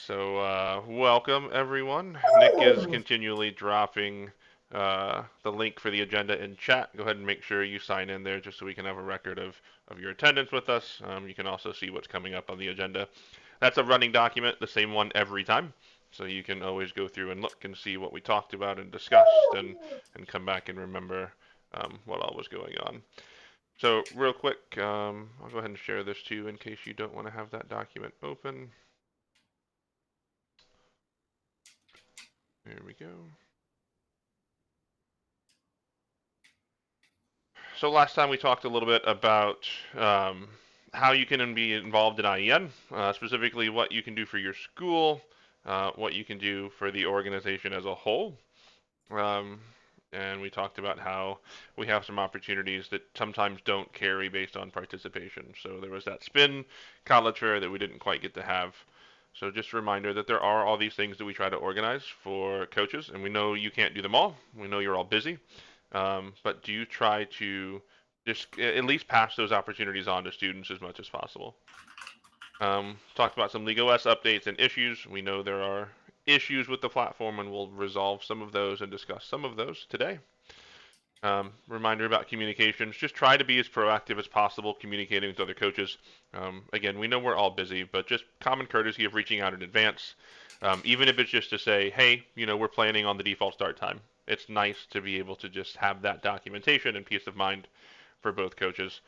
So welcome everyone. Nick is continually dropping the link for the agenda in chat. Go ahead and make sure you sign in there just so we can have a record of your attendance with us. You can also see what's coming up on the agenda. That's a running document, the same one every time. So you can always go through and look and see what we talked about and discussed and come back and remember what all was going on. So real quick, I'll go ahead and share this too in case you don't want to have that document open. There we go. So last time we talked a little bit about how you can be involved in IEN, specifically what you can do for your school, what you can do for the organization as a whole. Um, and we talked about how we have some opportunities that sometimes don't carry based on participation. So there was that spin college fair that we didn't quite get to have. So just a reminder that there are all these things that we try to organize for coaches, and we know you can't do them all. We know you're all busy. But do you try to just at least pass those opportunities on to students as much as possible? Talked about some LeagueOS updates and issues. We know there are issues with the platform, and we'll resolve some of those and discuss some of those today. Reminder about communications. Just try to be as proactive as possible communicating with other coaches. Again, we know we're all busy, but just common courtesy of reaching out in advance. Even if it's just to say, hey, we're planning on the default start time. It's nice to be able to just have that documentation and peace of mind for both coaches.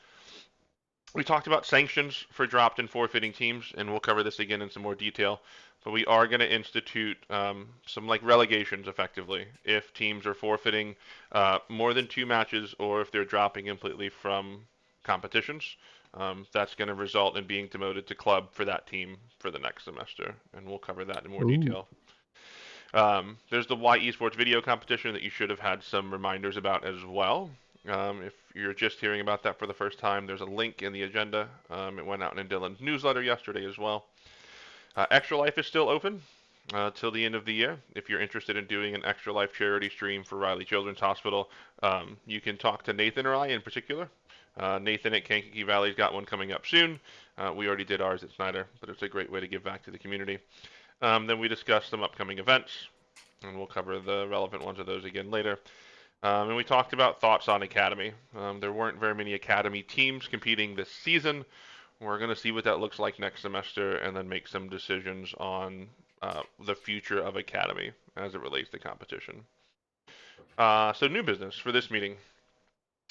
We talked about sanctions for dropped and forfeiting teams, and we'll cover this again in some more detail. But we are going to institute some like relegations effectively if teams are forfeiting more than 2 matches or if they're dropping completely from competitions. That's going to result in being demoted to club for that team for the next semester, and we'll cover that in more detail. There's the Esports video competition that you should have had some reminders about as well. If you're just hearing about that for the first time, there's a link in the agenda. It went out in Dylan's newsletter yesterday as well. Extra Life is still open till the end of the year. If you're interested in doing an Extra Life charity stream for Riley Children's Hospital, you can talk to Nathan or I in particular. Nathan at Kankakee Valley's got one coming up soon. We already did ours at Snyder, but it's a great way to give back to the community. Then we discussed some upcoming events, and we'll cover the relevant ones of those again later. And we talked about thoughts on Academy. There weren't very many Academy teams competing this season. We're going to see what that looks like next semester and then make some decisions on the future of Academy as it relates to competition. So new business for this meeting.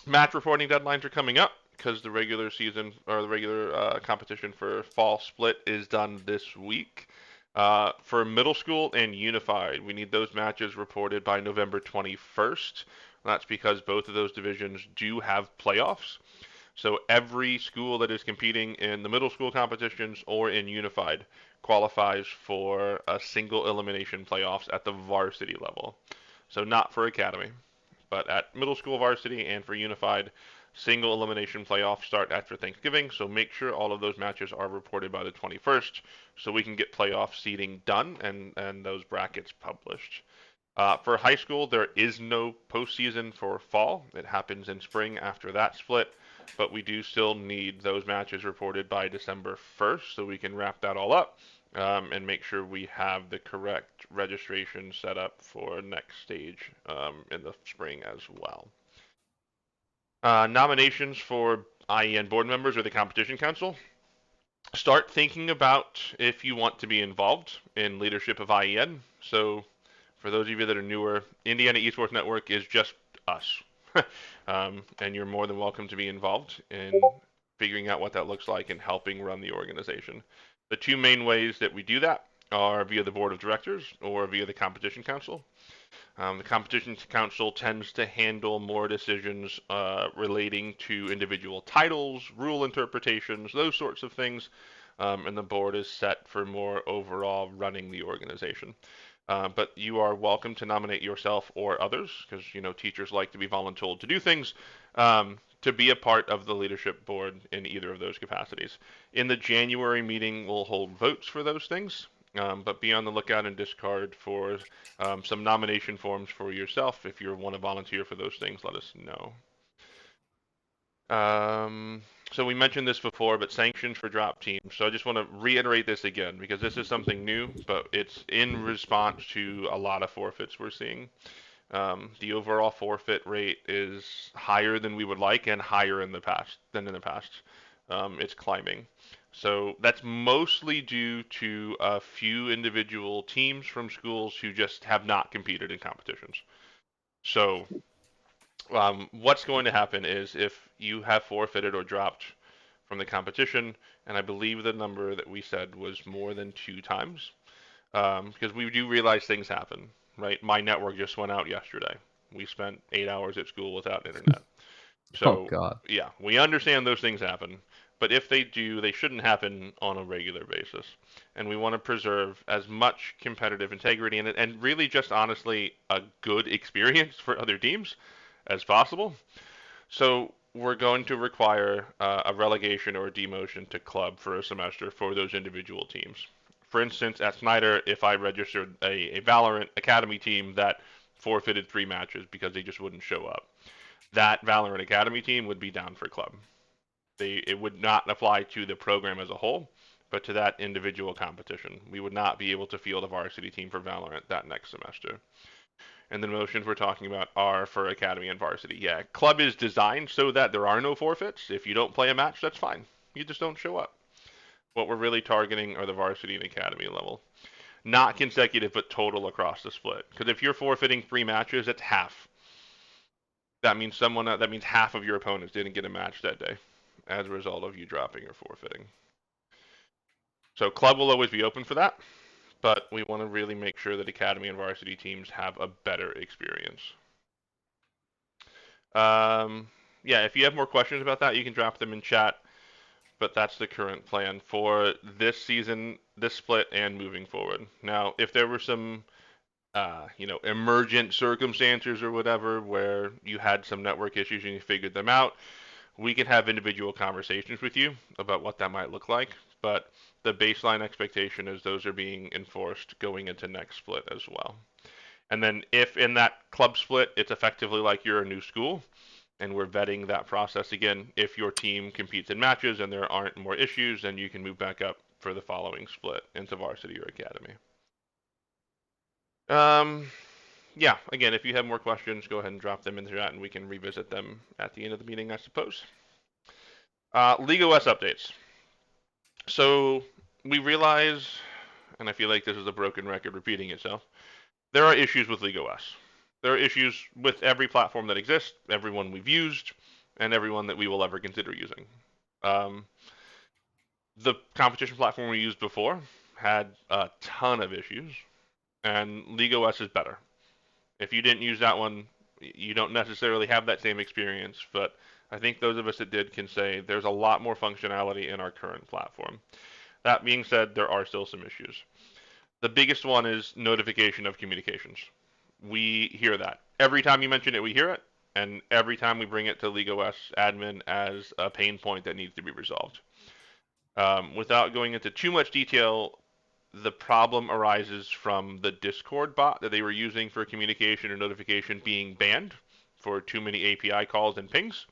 Match reporting deadlines are coming up because the regular season or the regular competition for fall split is done this week. For middle school and unified, we need those matches reported by November 21st. That's because both of those divisions do have playoffs. So every school that is competing in the middle school competitions or in unified qualifies for a single elimination playoffs at the varsity level. So not for academy, but at middle school varsity and for unified, single elimination playoffs start after Thanksgiving. So make sure all of those matches are reported by the 21st so we can get playoff seeding done and those brackets published. For high school, there is no postseason for fall. It happens in spring after that split, but we do still need those matches reported by December 1st so we can wrap that all up and make sure we have the correct registration set up for next stage in the spring as well. Nominations for IEN board members or the competition council. Start thinking about if you want to be involved in leadership of IEN. So for those of you that are newer, Indiana Esports Network is just us. And you're more than welcome to be involved in figuring out what that looks like and helping run the organization. The 2 main ways that we do that are via the board of directors or via the competition council. The competition council tends to handle more decisions relating to individual titles, rule interpretations, those sorts of things, and the board is set for more overall running the organization. But you are welcome to nominate yourself or others, because teachers like to be voluntold to do things, to be a part of the leadership board in either of those capacities. In the January meeting, we'll hold votes for those things, but be on the lookout and discard for some nomination forms for yourself. If you want to volunteer for those things, let us know. So we mentioned this before, but sanctions for drop teams. So I just want to reiterate this again because this is something new, but it's in response to a lot of forfeits we're seeing. The overall forfeit rate is higher than we would like and higher in the past than in the past. It's climbing. So that's mostly due to a few individual teams from schools who just have not competed in competitions. So what's going to happen is if you have forfeited or dropped from the competition, and I believe the number that we said was more than 2 times, because we do realize things happen, right? My network just went out yesterday. We spent 8 hours at school without internet. Oh So, God. yeah, we understand those things happen, but if they do, they shouldn't happen on a regular basis. And we want to preserve as much competitive integrity and really just honestly a good experience for other teams as possible. So we're going to require a relegation or a demotion to club for a semester for those individual teams. For instance, at Snyder, if I registered a Valorant Academy team that forfeited 3 matches because they just wouldn't show up, that Valorant Academy team would be down for club. It would not apply to the program as a whole, but to that individual competition. We would not be able to field a varsity team for Valorant that next semester. And the motions we're talking about are for academy and varsity. Yeah, club is designed so that there are no forfeits. If you don't play a match, that's fine. You just don't show up. What we're really targeting are the varsity and academy level. Not consecutive, but total across the split. Because if you're forfeiting 3 matches, it's half. That means half of your opponents didn't get a match that day as a result of you dropping or forfeiting. So club will always be open for that, but we want to really make sure that academy and varsity teams have a better experience. Yeah, if you have more questions about that, you can drop them in chat. But that's the current plan for this season, this split, and moving forward. Now, if there were some, emergent circumstances or whatever where you had some network issues and you figured them out, we can have individual conversations with you about what that might look like. But the baseline expectation is those are being enforced going into next split as well. And then if in that club split, it's effectively like you're a new school, and we're vetting that process again. If your team competes in matches and there aren't more issues, then you can move back up for the following split into varsity or academy. Um, yeah, again, if you have more questions, go ahead and drop them in the chat and we can revisit them at the end of the meeting, I suppose. LeagueOS updates. So we realize, and I feel like this is a broken record repeating itself, there are issues with LeagueOS. There are issues with every platform that exists, everyone we've used, and everyone that we will ever consider using. Um, the competition platform we used before had a ton of issues, and LeagueOS is better. If you didn't use that one, you don't necessarily have that same experience, but I think those of us that did can say there's a lot more functionality in our current platform. That being said, there are still some issues. The biggest one is notification of communications. We hear that. Every time you mention it, we hear it, and every time we bring it to LeagueOS admin as a pain point that needs to be resolved. Without going into too much detail, the problem arises from the Discord bot that they were using for communication or notification being banned for too many API calls and pings.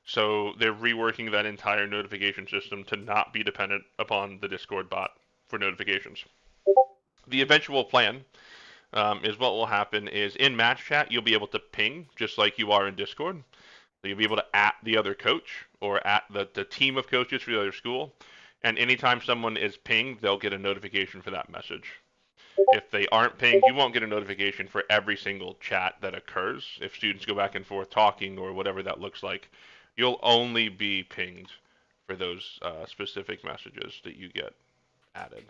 So they're reworking that entire notification system to not be dependent upon the Discord bot for notifications. The eventual plan is what will happen is in match chat you'll be able to ping just like you are in Discord. So you'll be able to at the other coach or at the team of coaches for the other school. And anytime someone is pinged, they'll get a notification for that message. If they aren't pinged, you won't get a notification for every single chat that occurs. If students go back and forth talking or whatever that looks like, you'll only be pinged for those specific messages that you get added.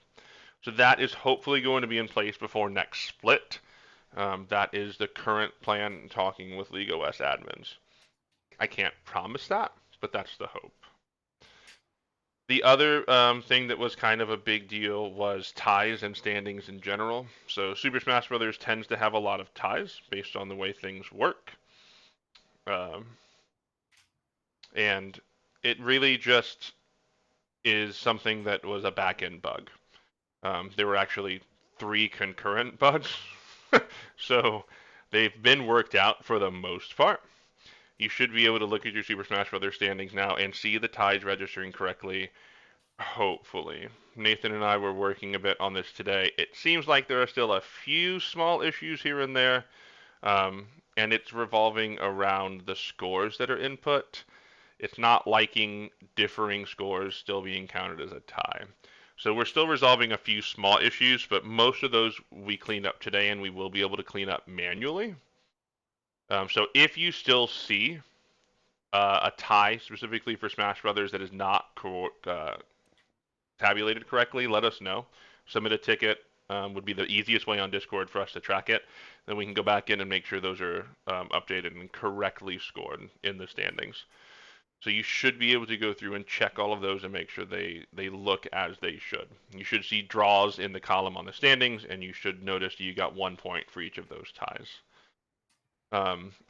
So that is hopefully going to be in place before next split. That is the current plan talking with LeagueOS admins. I can't promise that, but that's the hope. The other thing that was kind of a big deal was ties and standings in general. So Super Smash Bros. Tends to have a lot of ties based on the way things work. Um, and it really just is something that was a back-end bug. There were actually 3 concurrent bugs. So they've been worked out for the most part. You should be able to look at your Super Smash Bros. Standings now and see the ties registering correctly, hopefully. Nathan and I were working a bit on this today. It seems like there are still a few small issues here and there, um, and it's revolving around the scores that are input. It's not liking differing scores still being counted as a tie. So we're still resolving a few small issues, but most of those we cleaned up today, and we will be able to clean up manually. So if you still see a tie specifically for Smash Brothers that is not tabulated correctly, let us know. Submit a ticket would be the easiest way on Discord for us to track it. Then we can go back in and make sure those are updated and correctly scored in the standings. So you should be able to go through and check all of those and make sure they look as they should. You should see draws in the column on the standings, and you should notice you got 1 point for each of those ties.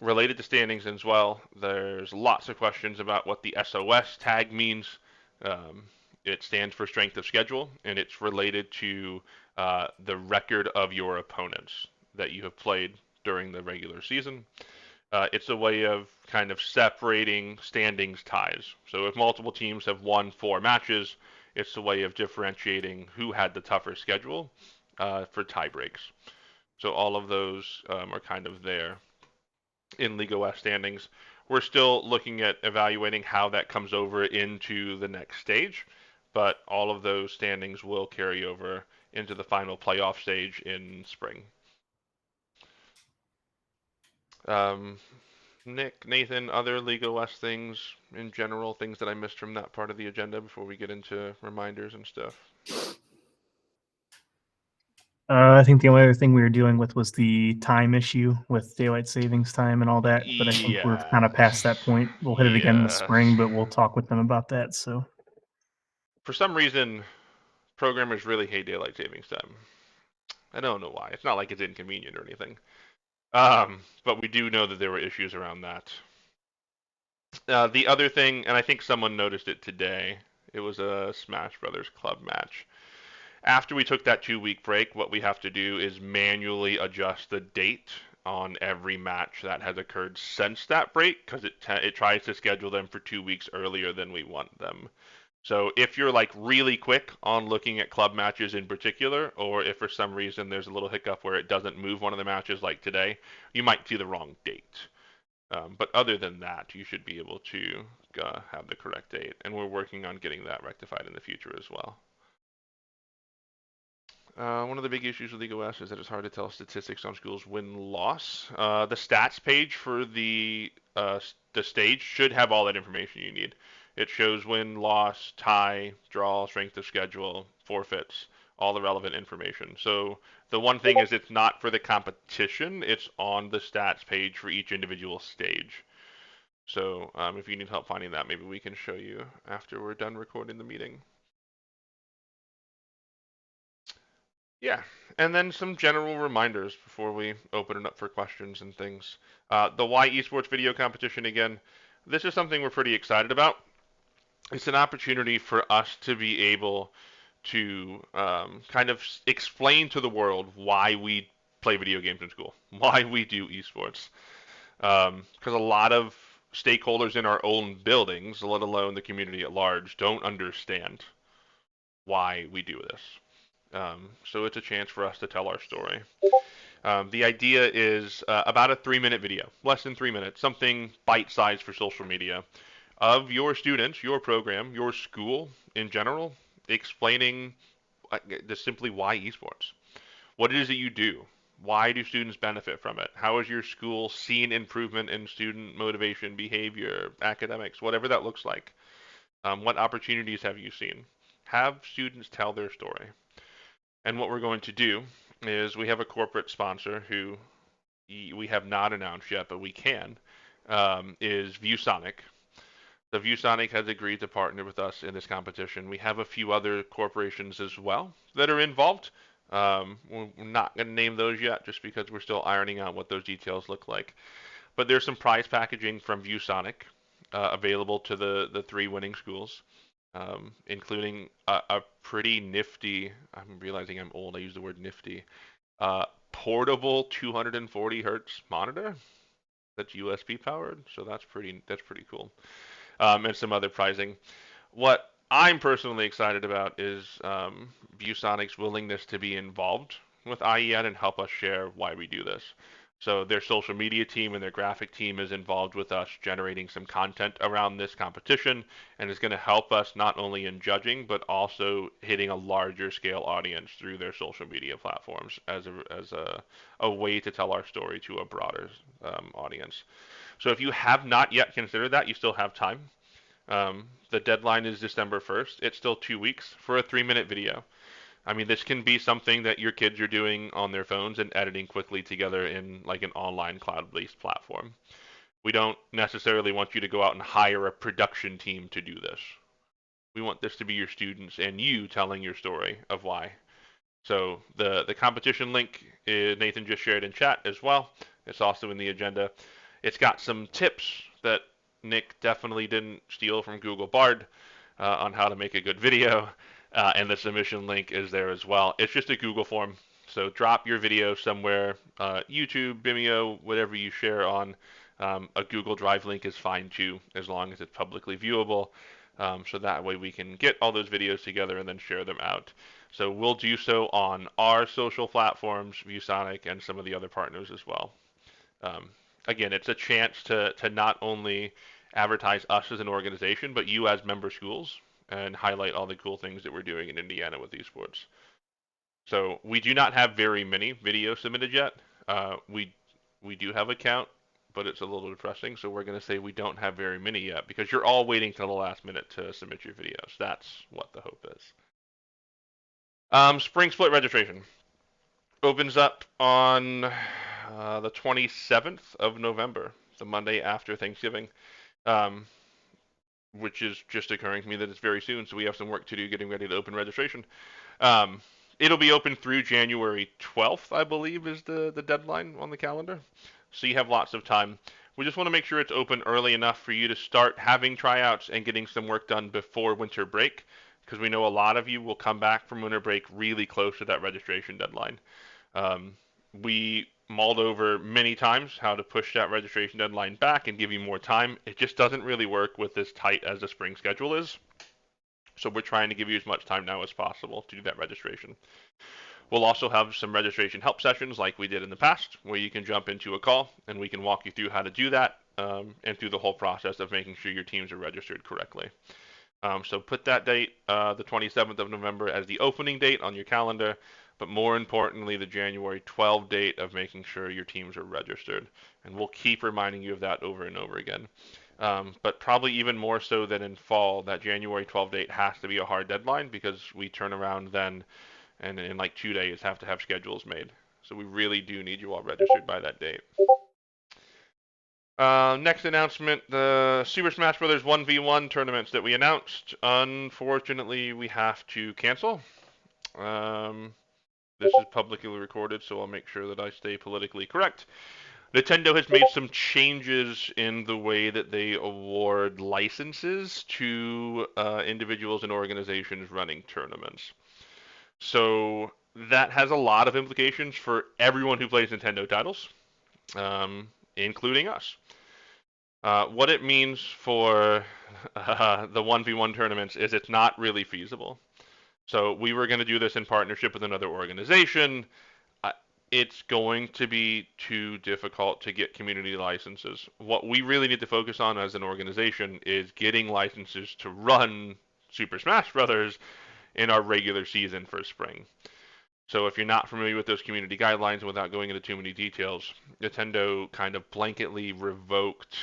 Related to standings as well, there's lots of questions about what the SOS tag means. Um, it stands for strength of schedule, and it's related to the record of your opponents that you have played during the regular season. It's a way of kind of separating standings ties. So if multiple teams have won 4 matches, it's a way of differentiating who had the tougher schedule for tie breaks. So all of those are kind of there in LeagueOS standings. We're still looking at evaluating how that comes over into the next stage, but all of those standings will carry over into the final playoff stage in spring. Um, Nick, Nathan, other LeagueOS things in general, things that I missed from that part of the agenda before we get into reminders and stuff? I think the only other thing we were dealing with was the time issue with daylight savings time and all that. But I think we're kind of past that point. We'll hit it again in the spring, but we'll talk with them about that. So for some reason, programmers really hate daylight savings time. I don't know why. It's not like it's inconvenient or anything. But we do know that there were issues around that. The other thing, and I think someone noticed it today, it was a Smash Brothers Club match. After we took that 2 week break, what we have to do is manually adjust the date on every match that has occurred since that break because it tries to schedule them for 2 weeks earlier than we want them. So if you're like really quick on looking at club matches in particular, or if for some reason there's a little hiccup where it doesn't move one of the matches like today, you might see the wrong date. But other than that, you should be able to have the correct date, and we're working on getting that rectified in the future as well. One of the big issues with LeagueOS is that it's hard to tell statistics on schools win-loss. The stats page for the stage should have all that information you need. It shows win, loss, tie, draw, strength of schedule, forfeits, all the relevant information. So the one thing is it's not for the competition, it's on the stats page for each individual stage. So if you need help finding that, maybe we can show you after we're done recording the meeting. Yeah, and then some general reminders before we open it up for questions and things. The Y Esports video competition again. This is something we're pretty excited about. It's an opportunity for us to be able to kind of explain to the world why we play video games in school, why we do esports. Because a lot of stakeholders in our own buildings, let alone the community at large, don't understand why we do this. So it's a chance for us to tell our story. The idea is about a 3 minute video, less than 3 minutes, something bite sized for social media, of your students, your program, your school in general, explaining just simply why esports. What it is that you do. Why do students benefit from it? How has your school seen improvement in student motivation, behavior, academics, whatever that looks like? What opportunities have you seen? Have students tell their story. And what we're going to do is we have a corporate sponsor who we have not announced yet, but we can, is ViewSonic. So ViewSonic has agreed to partner with us in this competition. We have a few other corporations as well that are involved. We're not going to name those yet just because we're still ironing out what those details look like. But there's some prize packaging from ViewSonic available to the 3 winning schools, including a pretty nifty, I'm realizing I'm old, I use the word nifty, portable 240 hertz monitor. that's USB powered, so that's pretty cool. And some other pricing. What I'm personally excited about is ViewSonic's willingness to be involved with IEN and help us share why we do this. So their social media team and their graphic team is involved with us generating some content around this competition and is going to help us not only in judging but also hitting a larger scale audience through their social media platforms as a way to tell our story to a broader audience. So if you have not yet considered that, you still have time. The deadline is December 1st. It's still 2 weeks for a 3-minute video. I mean, this can be something that your kids are doing on their phones and editing quickly together in like an online cloud-based platform. We don't necessarily want you to go out and hire a production team to do this. We want this to be your students and you telling your story of why. So the competition link Nathan just shared in chat as well. It's also in the agenda. It's got some tips that Nick definitely didn't steal from Google Bard on how to make a good video, and the submission link is there as well. It's just a Google form, so drop your video somewhere, YouTube, Vimeo, whatever you share on. A Google Drive link is fine too, as long as it's publicly viewable. So that way we can get all those videos together and then share them out. So we'll do so on our social platforms, ViewSonic, and some of the other partners as well. Um, Again, it's a chance to not only advertise us as an organization, but you as member schools and highlight all the cool things that we're doing in Indiana with esports. So we do not have very many videos submitted yet. We do have a count, but it's a little depressing. So we're going to say we don't have very many yet because you're all waiting till the last minute to submit your videos. That's what the hope is. Spring split registration opens up on the 27th of November, the Monday after Thanksgiving, um, which is just occurring to me that it's very soon, so we have some work to do getting ready to open registration. Um, it'll be open through January 12th, I believe, is the deadline on the calendar. So you have lots of time. We just want to make sure it's open early enough for you to start having tryouts and getting some work done before winter break, because we know a lot of you will come back from winter break really close to that registration deadline. Um, we mulled over many times how to push that registration deadline back and give you more time. It just doesn't really work with as tight as the spring schedule is. So we're trying to give you as much time now as possible to do that registration. We'll also have some registration help sessions like we did in the past, where you can jump into a call and we can walk you through how to do that and through the whole process of making sure your teams are registered correctly. So put that date, the 27th of November, as the opening date on your calendar, but more importantly, the January 12 date of making sure your teams are registered. And we'll keep reminding you of that over and over again. But probably even more so than in fall, that January 12 date has to be a hard deadline because we turn around then and in like 2 days have to have schedules made. So we really do need you all registered by that date. Next announcement, the Super Smash Bros. 1v1 tournaments that we announced. Unfortunately, we have to cancel. This is publicly recorded, so I'll make sure that I stay politically correct. Nintendo has made some changes in the way that they award licenses to individuals and organizations running tournaments. So that has a lot of implications for everyone who plays Nintendo titles, including us. What it means for the 1v1 tournaments is it's not really feasible. So we were going to do this in partnership with another organization. It's going to be too difficult to get community licenses. What we really need to focus on as an organization is getting licenses to run Super Smash Brothers in our regular season for spring. So if you're not familiar with those community guidelines, without going into too many details, Nintendo kind of blanketly revoked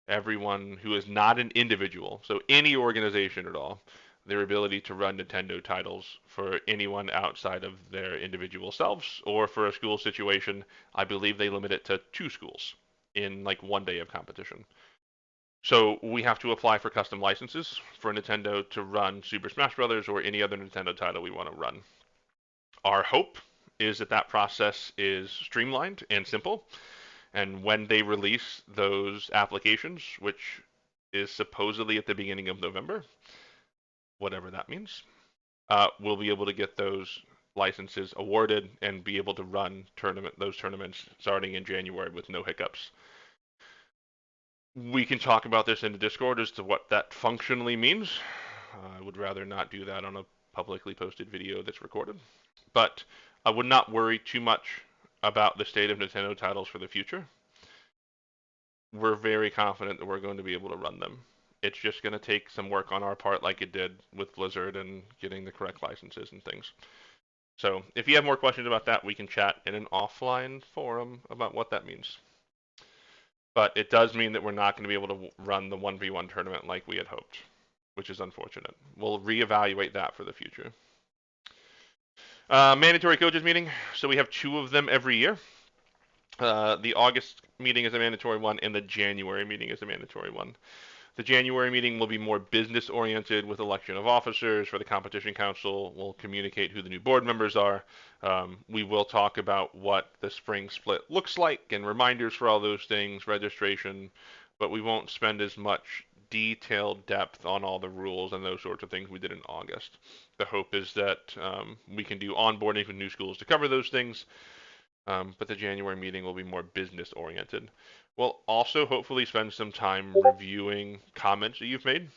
everyone who is not an individual, so any organization at all, their ability to run Nintendo titles for anyone outside of their individual selves, or for a school situation, I believe they limit it to 2 schools in like 1 day of competition. So we have to apply for custom licenses for Nintendo to run Super Smash Bros. Or any other Nintendo title we want to run. Our hope is that that process is streamlined and simple, and when they release those applications, which is supposedly at the beginning of November, whatever that means, we'll be able to get those licenses awarded and be able to run those tournaments starting in January with no hiccups. We can talk about this in the Discord as to what that functionally means. I would rather not do that on a publicly posted video that's recorded. But I would not worry too much about the state of Nintendo titles for the future. We're very confident that we're going to be able to run them. It's just going to take some work on our part, like it did with Blizzard and getting the correct licenses and things. So if you have more questions about that, we can chat in an offline forum about what that means. But it does mean that we're not going to be able to run the 1v1 tournament like we had hoped, which is unfortunate. We'll reevaluate that for the future. Mandatory coaches meeting. So we have 2 of them every year. The August meeting is a mandatory one, and the January meeting is a mandatory one. The January meeting will be more business oriented with election of officers for the competition council. We'll communicate who the new board members are. We will talk about what the spring split looks like and reminders for all those things, registration, but we won't spend as much detailed depth on all the rules and those sorts of things we did in August. The hope is that we can do onboarding with new schools to cover those things, but the January meeting will be more business oriented. We'll also hopefully spend some time reviewing comments that you've made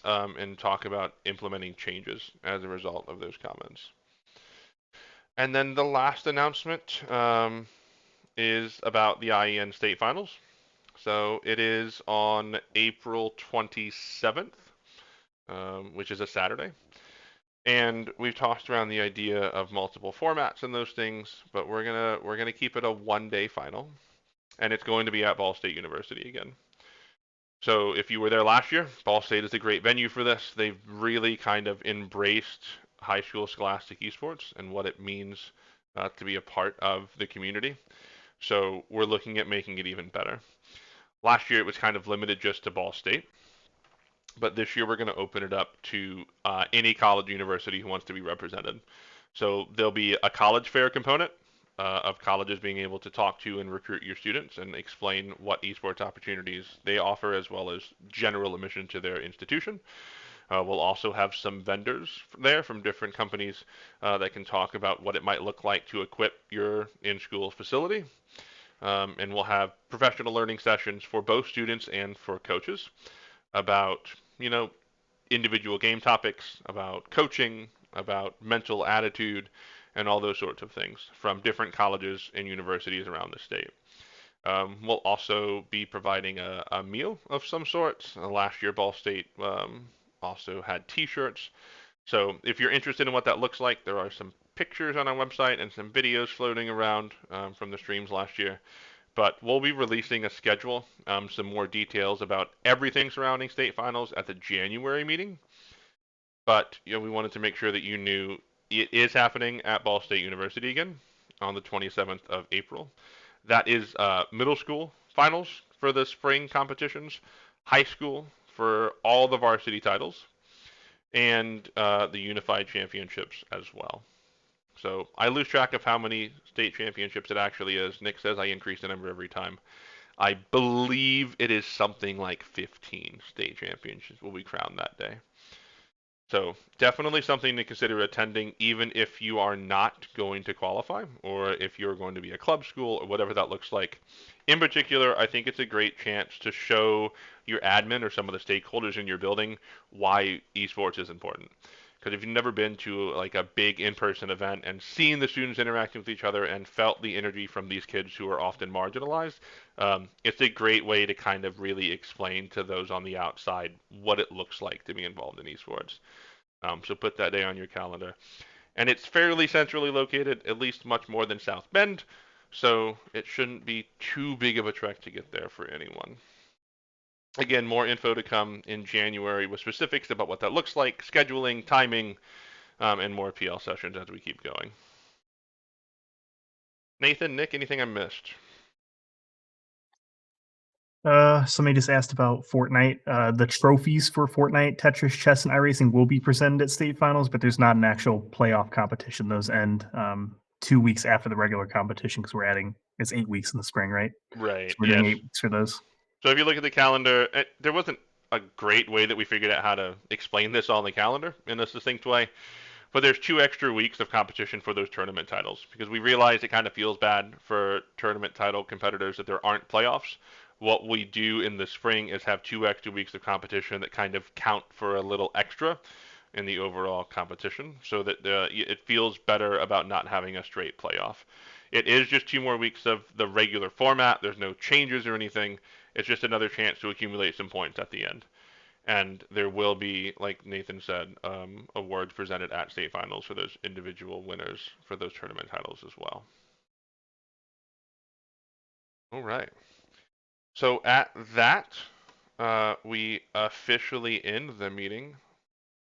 and talk about implementing changes as a result of those comments. And then the last announcement is about the IEN state finals. So it is on April 27th, which is a Saturday. And we've tossed around the idea of multiple formats and those things, but we're gonna keep it a 1-day final, and it's going to be at Ball State University again. So if you were there last year, Ball State is a great venue for this. They've really kind of embraced high school scholastic esports and what it means to be a part of the community. So we're looking at making it even better. Last year it was kind of limited just to Ball State, but this year we're going to open it up to any college university who wants to be represented. So there'll be a college fair component of colleges being able to talk to and recruit your students and explain what esports opportunities they offer, as well as general admission to their institution. We'll also have some vendors there from different companies that can talk about what it might look like to equip your in-school facility. And we'll have professional learning sessions for both students and for coaches about, individual game topics, about coaching, about mental attitude, and all those sorts of things from different colleges and universities around the state. We'll also be providing a meal of some sort. Last year, Ball State also had T-shirts. So if you're interested in what that looks like, there are some pictures on our website and some videos floating around from the streams last year. But we'll be releasing a schedule, some more details about everything surrounding state finals at the January meeting. But we wanted to make sure that you knew it is happening at Ball State University again on the 27th of April. That is middle school finals for the spring competitions, high school for all the varsity titles, and the unified championships as well. So I lose track of how many state championships it actually is. Nick says I increase the number every time. I believe it is something like 15 state championships will be crowned that day. So definitely something to consider attending, even if you are not going to qualify, or if you're going to be a club school, or whatever that looks like. In particular, I think it's a great chance to show your admin or some of the stakeholders in your building why esports is important. Because if you've never been to like a big in-person event and seen the students interacting with each other and felt the energy from these kids who are often marginalized, it's a great way to kind of really explain to those on the outside what it looks like to be involved in esports. So put that day on your calendar. And it's fairly centrally located, at least much more than South Bend, so it shouldn't be too big of a trek to get there for anyone. Again, more info to come in January with specifics about what that looks like, scheduling, timing, and more PL sessions as we keep going. Nathan, Nick, anything I missed? Somebody just asked about Fortnite. The trophies for Fortnite, Tetris, chess, and iRacing will be presented at state finals, but there's not an actual playoff competition. Those end 2 weeks after the regular competition because we're adding it's 8 weeks in the spring, right? Right. So we're Yes. doing 8 weeks for those. So if you look at the calendar, there wasn't a great way that we figured out how to explain this on the calendar in a succinct way. But there's 2 extra weeks of competition for those tournament titles because we realize it kind of feels bad for tournament title competitors that there aren't playoffs. What we do in the spring is have 2 extra weeks of competition that kind of count for a little extra in the overall competition, so that it feels better about not having a straight playoff. It is just 2 more weeks of the regular format. There's no changes or anything. It's just another chance to accumulate some points at the end. And there will be, like Nathan said, awards presented at state finals for those individual winners for those tournament titles as well. All right. So at that, we officially end the meeting